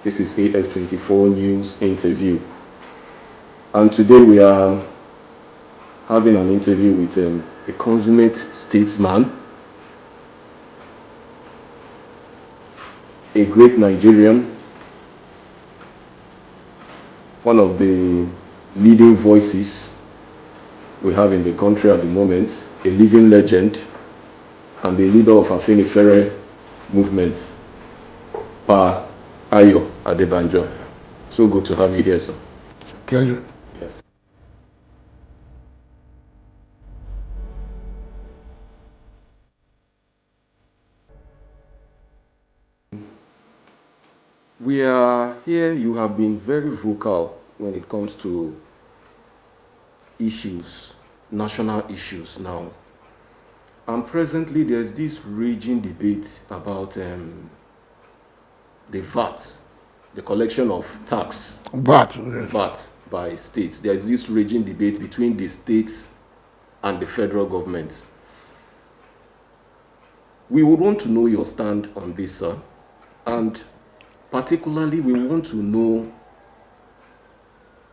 This is AF24 News Interview. And today we are having an interview with a consummate statesman, a great Nigerian, one of the leading voices we have in the country at the moment, a living legend, and the leader of Afenifere movement, Pa Ayo Adebanjo. So good to have you here, sir. Pleasure. Yes. We are here, you have been very vocal when it comes to issues, national issues now. And presently there's this raging debate about the VAT, the collection of tax, VAT by states. There's this raging debate between the states and the federal government. We would want to know your stand on this, sir. And particularly, we want to know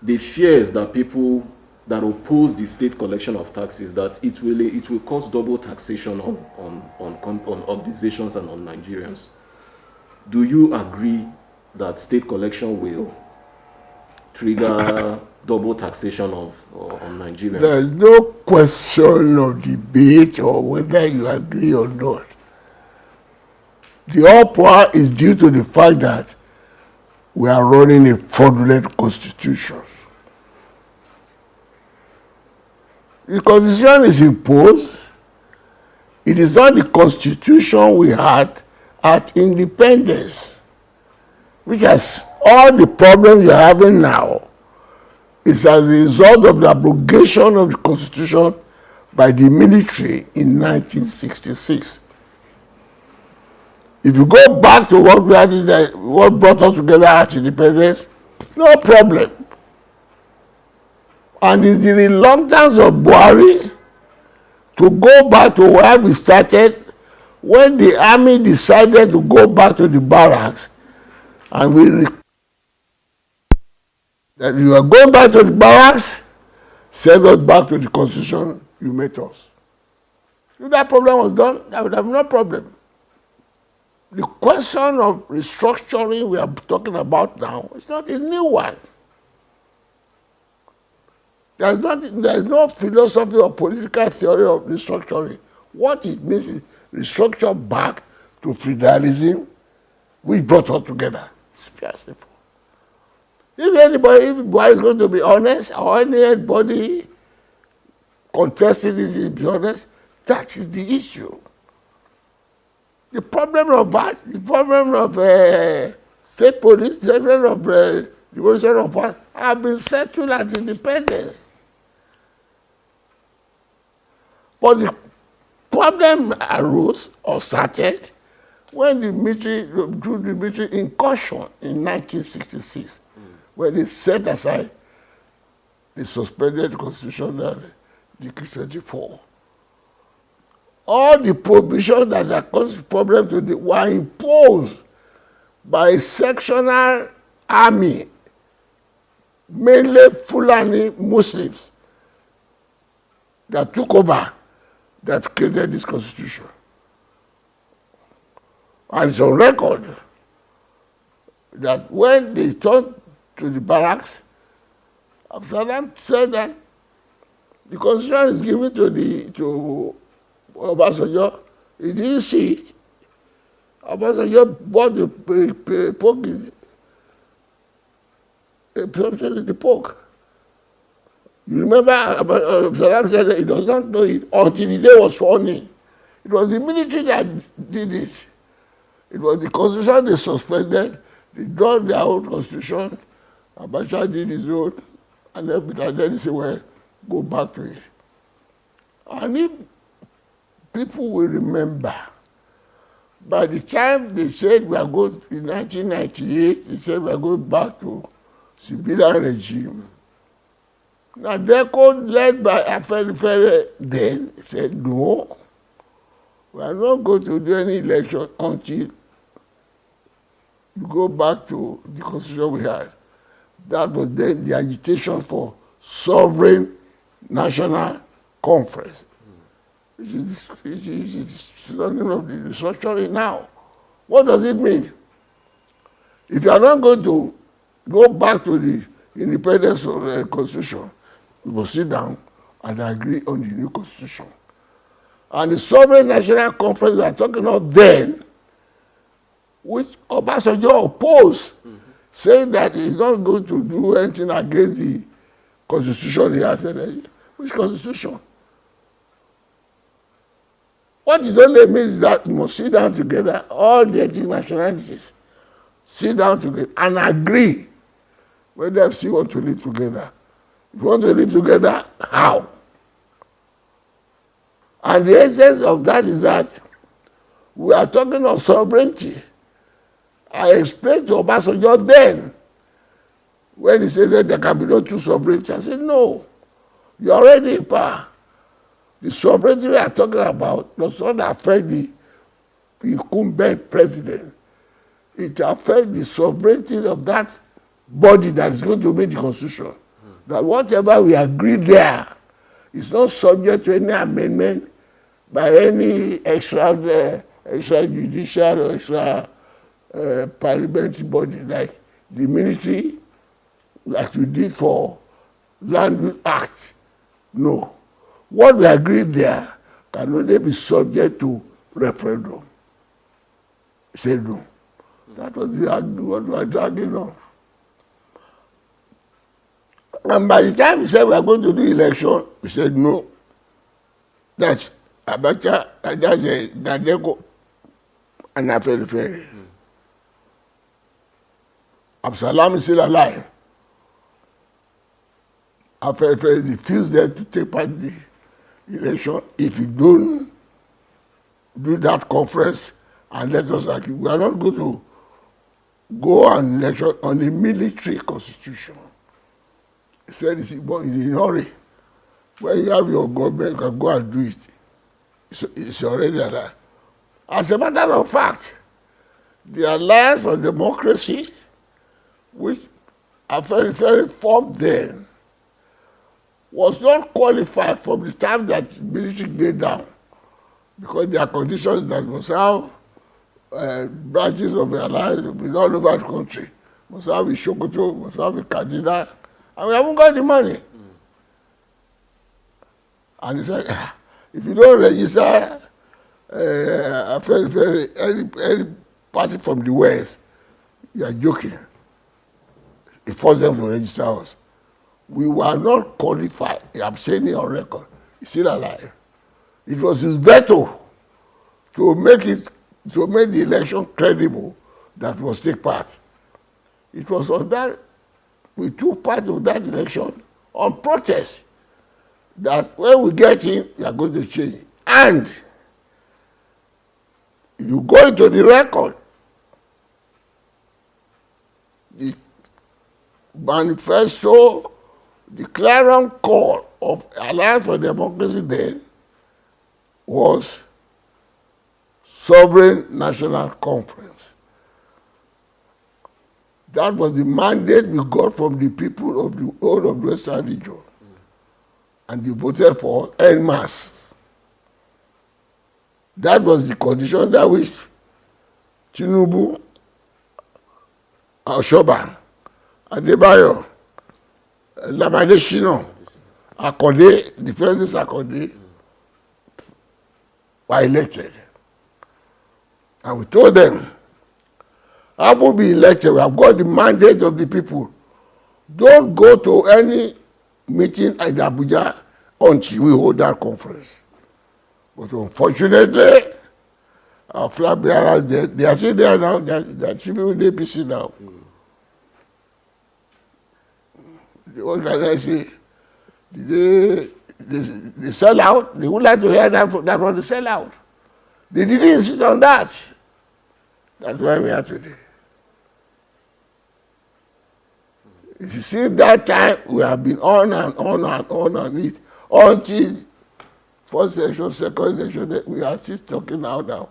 the fears that people that oppose the state collection of taxes, that it will cause double taxation on organizations and on Nigerians. Do you agree that state collection will trigger double taxation on Nigerians? There is no question of debate or whether you agree or not. The uproar is due to the fact that we are running a fraudulent constitution. The constitution is imposed. It is not the constitution we had at independence, which has all the problems you're having now. Is as a result of the abrogation of the constitution by the military in 1966. If you go back to what we had what brought us together at independence, no problem. And it's the reluctance of Buhari to go back to where we started when the army decided to go back to the barracks, and that you are going back to the barracks, send us back to the constitution you met us. If that problem was done, that would have no problem. The question of restructuring we are talking about now is not a new one. There's no philosophy or political theory of restructuring. What it means is restructure back to federalism, which brought us together. It's very simple. If Buhari is going to be honest, or anybody contesting this is be honest, that is the issue. The problem of VAT, the problem of state police, the problem of devolution of VAT have been settled at independence. But the problem arose or started when the military drew the military incursion in 1966, when they set aside the suspended constitutional decree 24. All the provisions that are causing problems to were imposed by a sectional army, mainly Fulani Muslims, that took over, that created this constitution. And it's on record that when they turned to the barracks, Absalom said that the constitution is given to Obasanjo. He didn't see it. Obasanjo bought the poke. You remember Absalom said that he does not know it until the day was sworn in. It was the military that did it. It was the constitution they suspended. They dropped their own constitution. Abacha did his own. And then they said, well, go back to it. And if people will remember, by the time they said we are going, in 1998, they said we are going back to civilian regime. Now, Deco, led by Afenifere, then said, no, we are not going to do any election until you go back to the constitution we had, that was then the agitation for sovereign national conference, which is something of the restructuring now. What does it mean? If you are not going to go back to the independence of the constitution, we will sit down and agree on the new constitution. And the sovereign national conference we are talking of then, which Obasanjo opposed, saying that he's not going to do anything against the constitution he has said. Which constitution? What it only means is that we must sit down together, all the ethnic nationalities, sit down together and agree whether if you want to live together. If you want to live together, how? And the essence of that is that we are talking of sovereignty. I explained to Obasanjo then, when he said that there can be no true sovereignty, I said, no, you're already in power. The sovereignty we are talking about does not affect the incumbent president. It affects the sovereignty of that body that is going to make the constitution. That whatever we agree there is not subject to any amendment by any extra judicial or extra parliamentary body like the military, like we did for Land Use Act. No. What we agreed there can only be subject to referendum. He said no. That was what we were dragging on. And by the time he said we are going to do election, we said no. That's Abacha, that's Nadeko, and Afenifere. Absalom is still alive. Afenifere refused them to take part in the election if you don't do that conference and let us agree. We are not going to go on election on a military constitution. He said, but in a hurry. When you have your government, you can go and do it. It's already alive. As a matter of fact, the Alliance for Democracy, which Afenifere formed then, was not qualified from the time that the military laid down, because there are conditions that must have branches of the alliance in all over the country. Must have in Sokoto, must have in Kaduna, and we haven't got the money. And he said, if you don't register any party from the West, you are joking. He forced them to register us. We were not qualified. I'm saying it on record. He's still alive. It was his veto to make the election credible that was take part. It was on that we took part of that election on protest. That when we get in, we are going to change it. And if you go into the record, the manifesto, the clarion call of Alliance for Democracy then was Sovereign National Conference. That was the mandate we got from the people of the whole of the Western region. And they voted for en masse. That was the condition that which Tinubu, Oshoba, Adebanjo, Lamade Shino, Akode, the presidents Akode, were elected. And we told them, how will be elected? We have got the mandate of the people. Don't go to any meeting in Abuja until we hold that conference. But unfortunately, our flag bearers, they are still there now. They are chiefing with the APC now. What can I say? They sell out. They would like to hear that from the sell out. They didn't insist on that. That's why we are today. You see, that time we have been on and on and on and it until first election, second election, we are still talking now.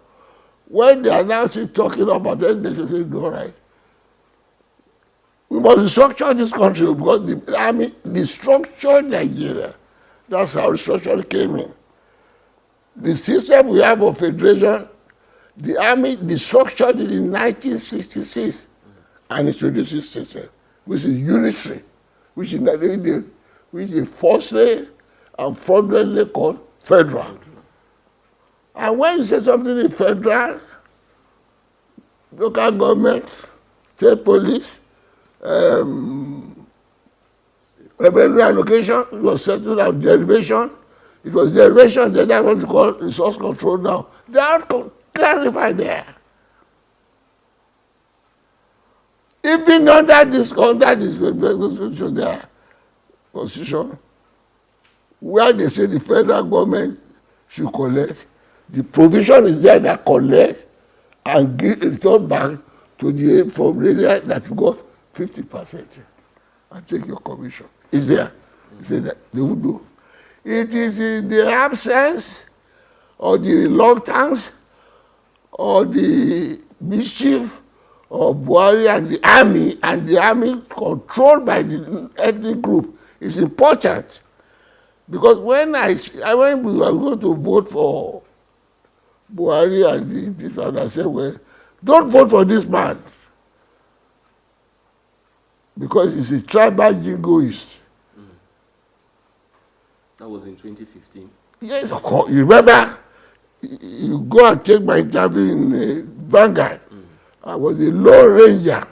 When they are now still talking about that, they should say, all right, We must restructure this country because the army restructured Nigeria. That's how restructuring came in. The system we have of federation, the army restructured it in 1966 and introduced this system, which is unitary, which is falsely and fraudulently called federal. And when you say something is federal, local government, state police, revenue allocation, it was settled out derivation. It was derivation, then that was called resource control now. They are clarified there. Even under this constitution, where they say the federal government should collect, the provision is there that collects and give return back to the from area that you got 50% and take your commission. It's there. They say that they will do. It is in the absence or the reluctance or the mischief of Buhari and the army controlled by the ethnic group is important. Because when we were going to vote for Buhari and this one, I said, well, don't vote for this man. Because he's a tribal jingoist. That was in 2015. Yes, of course. You remember, you go and take my interview in Vanguard. I was a Lone Ranger.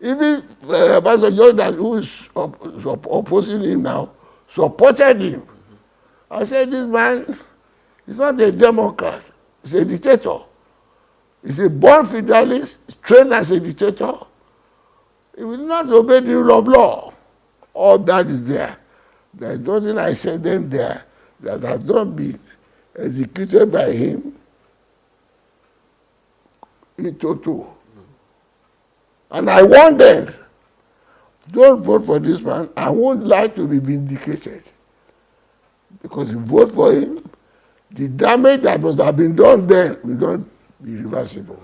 Even Pastor Jordan, who is opposing him now, supported him. I said, this man is not a Democrat. He's a dictator. He's a born federalist, trained as a dictator. He will not obey the rule of law. All that is there. There's nothing I said then there that has not been executed by him in total. And I warned them, don't vote for this man. I won't like to be vindicated. Because if you vote for him, the damage that must have been done then will not be reversible.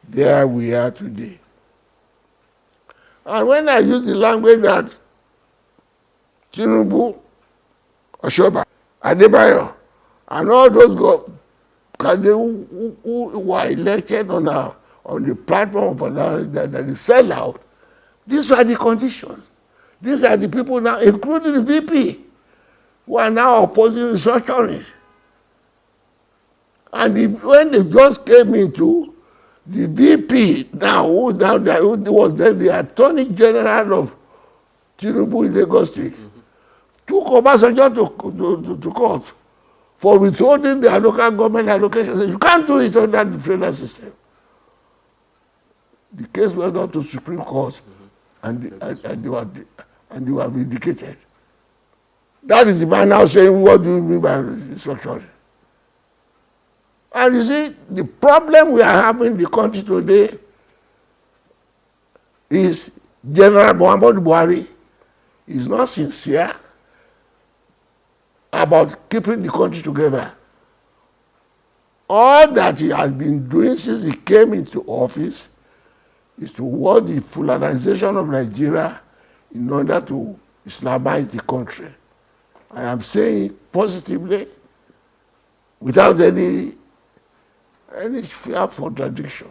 There we are today. And when I use the language that Tinubu, Oshoba, Adebanjo, and all those who were elected on the platform of that they sell out, these were the conditions. These are the people now, including the VP, who are now opposing restructuring. And when they just came into the VP now, who was then the Attorney General of Tinubu in Lagos State, took Obasanjo to court for withholding their local government allocation. So you can't do it under the federal system. The case went on to Supreme Court, and they were vindicated. That is the man now saying, what do you mean by restructuring? And you see, the problem we are having in the country today is General Muhammadu Buhari is not sincere about keeping the country together. All that he has been doing since he came into office is to want the Fulanization of Nigeria in order to Islamize the country. I am saying positively, without any fear of contradiction.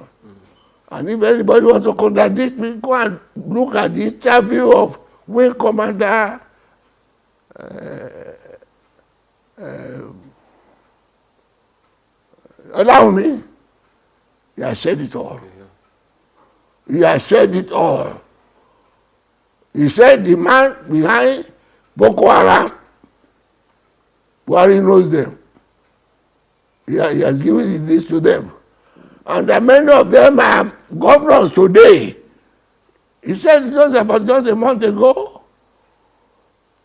And if anybody wants to contradict me, go and look at the interview of Wing Commander allow me. He has said it all. He has said it all. He said the man behind Boko Haram, Buhari knows them. He has given the list to them. And many of them are governors today. He said just a month ago.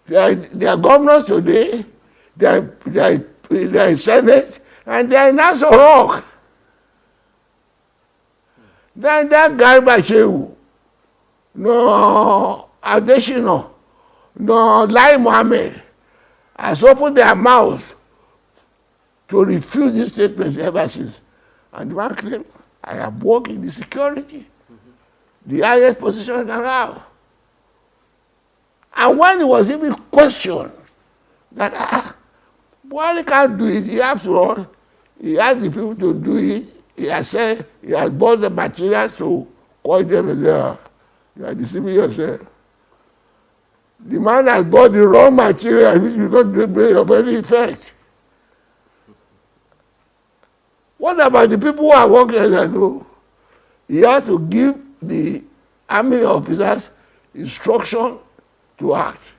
They are governors today. They are in Senate. And they are in Aso Rock. Then that guy Bashewu, no Adeshino, no Lai Mohammed has opened their mouths to refuse these statements ever since. And the man claimed, I have worked in the security. the highest position he can have. And when he was even questioned that Buhari can't do it, he after all, he asked the people to do it. He has said he has bought the materials to call them and say, you are deceiving yourself. The man has bought the raw material which will not bring of any effect. What about the people who are working as I know? He has to give the army officers instruction to act.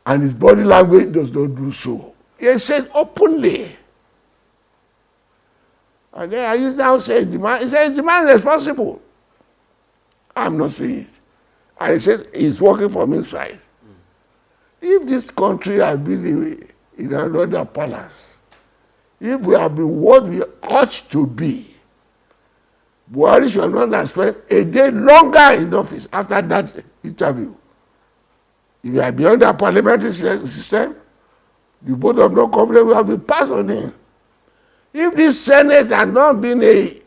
And his body language does not do so. He said openly. And then he now said, he says the man is responsible. I'm not saying it. And he said he's working from inside. If this country has been in another palace, if we have been what we ought to be, Buhari should not have spent a day longer in office after that interview. If you are beyond the parliamentary system, the vote of no confidence will have been passed on him. If this Senate had not been a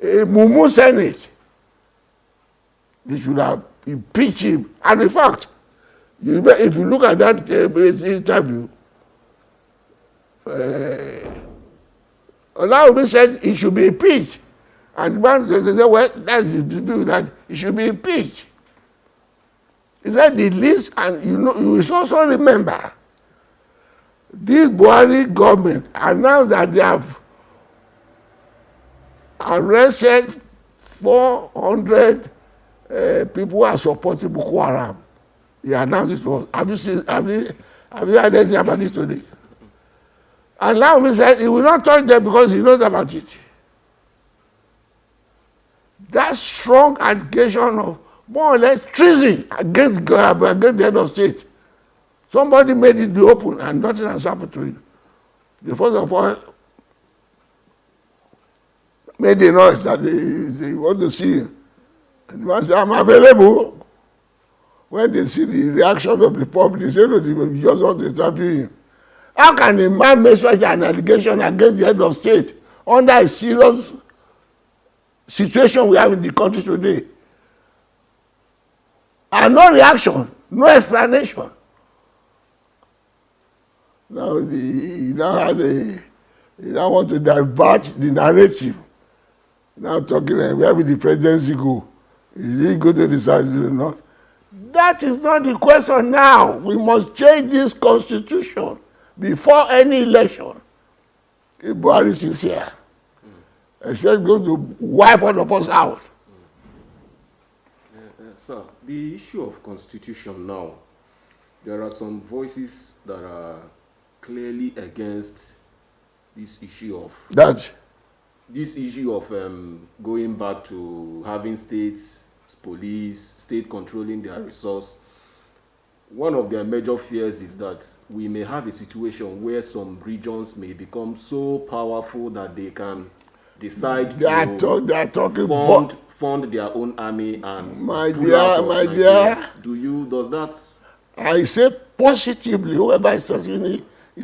mumu Senate, they should have impeached him. And in fact, if you look at that interview, Olaomi said he should be impeached. And man, they said, well, that's the view that he should be impeached. He said the list, and you will also remember, this Buhari government announced that they have arrested 400 people who are supporting Boko Haram. He announced it to us. Have you heard anything about this today? And now he said he will not touch them because he knows about it. That strong allegation of more or less treason against the head of state. Somebody made it be open and nothing has happened to him. The first of all made a noise that they want to see him. And the man said, I'm available. When they see the reaction of the public, they say, no, they just want to interview him. How can a man make such an allegation against the head of state under a serious situation we have in the country today? And no reaction, no explanation. Now he now want to divert the narrative. Now talking where will the presidency go? He didn't go to the side or not. That is not the question now. We must change this constitution before any election. If Buhari is sincere, except going to wipe all of us out. Sir, the issue of constitution now, there are some voices that are clearly against this issue of going back to having states, police, state controlling their resource. One of their major fears is that we may have a situation where some regions may become so powerful that they can decide to fund their own army and my dear, does that? I say positively, whoever is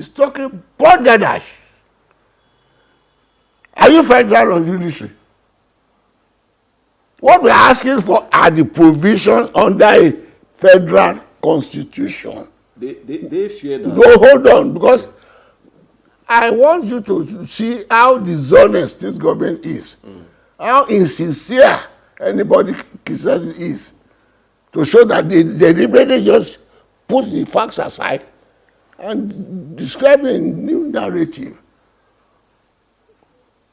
talking borderdash. Are you federal or unitary? What we are asking for are the provisions under a federal constitution. They fear that. No, hold on, because I want you to see how dishonest this government is, how insincere anybody says it is, to show that they deliberately just put the facts aside and describe a new narrative.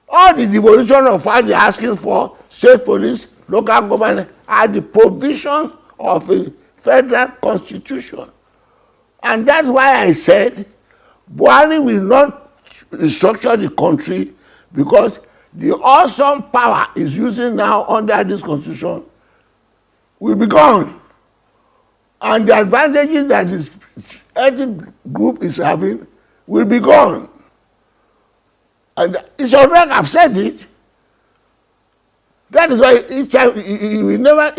All the devolution of what they're asking for, state police, local government, are the provisions of a federal constitution. And that's why I said Buhari will not restructure the country, because the awesome power is using now under this constitution will be gone. And the advantages that his ethnic group is having will be gone. And it's all right, I've said it. That is why each time he will never,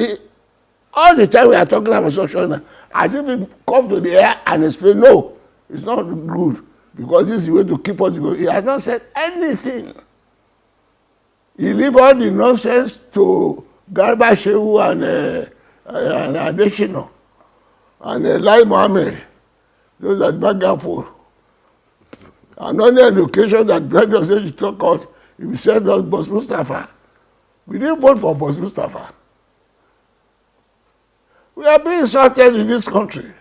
all the time we are talking about social, as if he come to the air and explain, no, it's not good, because this is the way to keep us going. He has not said anything. He leave all the nonsense to Garba Shehu and Adesina and Lai Mohammed. Those are Bagafo. And on the occasion that President said he took out, he said us Boss Mustafa. We didn't vote for Boss Mustafa. We are being insulted in this country.